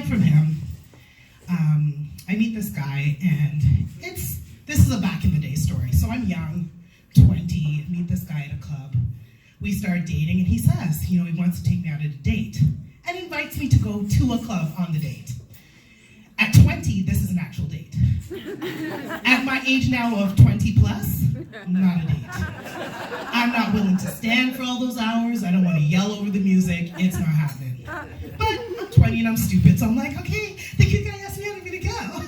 from him, I meet this guy, and this is a back in the day story. So I'm young, 20, meet this guy at a club. We start dating, and he says, he wants to take me out on a date, and invites me to go to a club on the date. At 20, this is an actual date. At my age now of 20 plus, not a date. I'm not willing to stand for all those hours. I don't want to yell over the music. It's not happening. But I'm 20 and I'm stupid, so I'm like, okay, the cute guy asked me how I'm gonna go.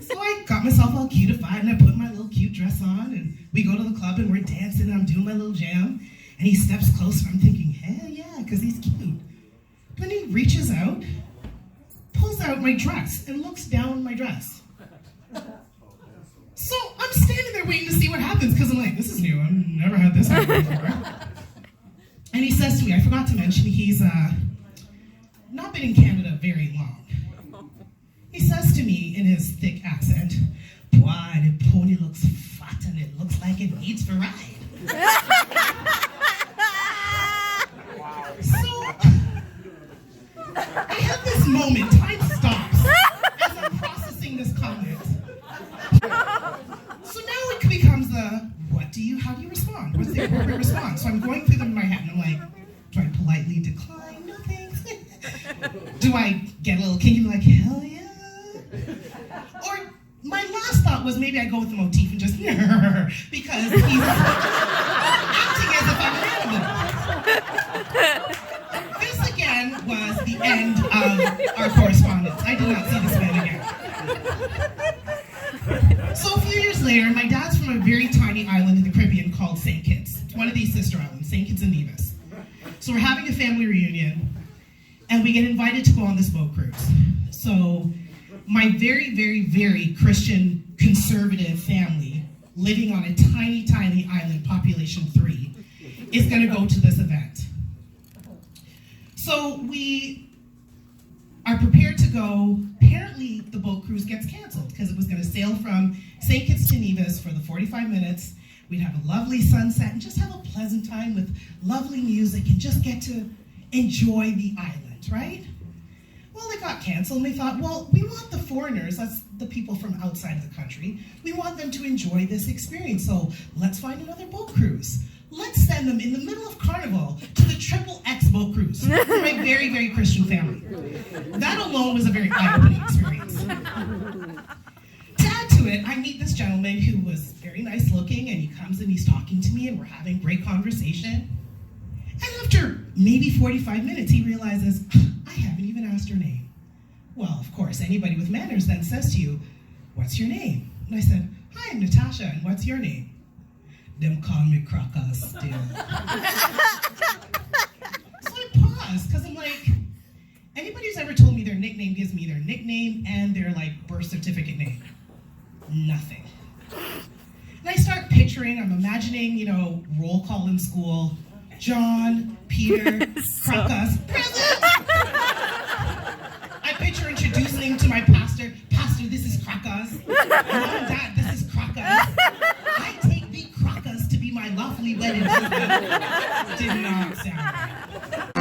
So I got myself all cutified and I put my little cute dress on and we go to the club and we're dancing and I'm doing my little jam. And he steps closer. I'm thinking, hell yeah, because he's cute. Then he reaches out, pulls out my dress and looks down my dress. So I'm standing there waiting to see what happens because I'm like, this is new. I've never had this happen before. And he says to me, I forgot to mention, he's not been in Canada very long. He says to me in his thick accent, "Boy, the pony looks fat and it looks like it needs to ride." So I have this moment, time stops, as I'm processing this comment. So now it becomes how do you respond? What's the appropriate response? So I'm going through them in my head and I'm like, do I politely decline? No thanks. Do I get a little kinky and be like, hell yeah? Or my last thought was maybe I go with the motif and just because he's acting as if I'm an animal. This again was the end of our correspondence. I did not see this man again. So a few years later, my dad's from a very tiny island in the Caribbean called St. Kitts. It's one of these sister islands, St. Kitts and Nevis. So we're having a family reunion, and we get invited to go on this boat cruise. So my very, very, very Christian conservative family living on a tiny, tiny island, population 3, is going to go to this event. So we are prepared to go. Apparently, the boat cruise gets canceled because it was going to sail from St. Kitts to Nevis for the 45 minutes. We'd have a lovely sunset and just have a pleasant time with lovely music and just get to enjoy the island, right? Well, it got canceled, and we thought, well, we want the foreigners, that's the people from outside of the country, we want them to enjoy this experience, so let's find another boat cruise. Let's send them in the middle of Carnival to the XXX boat cruise for my very, very Christian family. That alone was a very eye-opening experience. To add to it, I meet this gentleman who was very nice looking, and he comes and he's talking to me, and we're having great conversation. And after maybe 45 minutes, he realizes, I haven't even asked her name. Well, of course, anybody with manners then says to you, what's your name? And I said, hi, I'm Natasha, and what's your name? Them call me Crocus still. So I paused, because I'm like, anybody who's ever told me their nickname gives me their nickname and their birth certificate name. Nothing. And I start picturing, I'm imagining, roll call in school, John, Peter, Crocus, present! I picture introducing to my pastor, Pastor, this is Crocus. Mom, Dad, this is Crocus. I take thee, Crocus, to be my lawfully wedded husband. Did not sound right.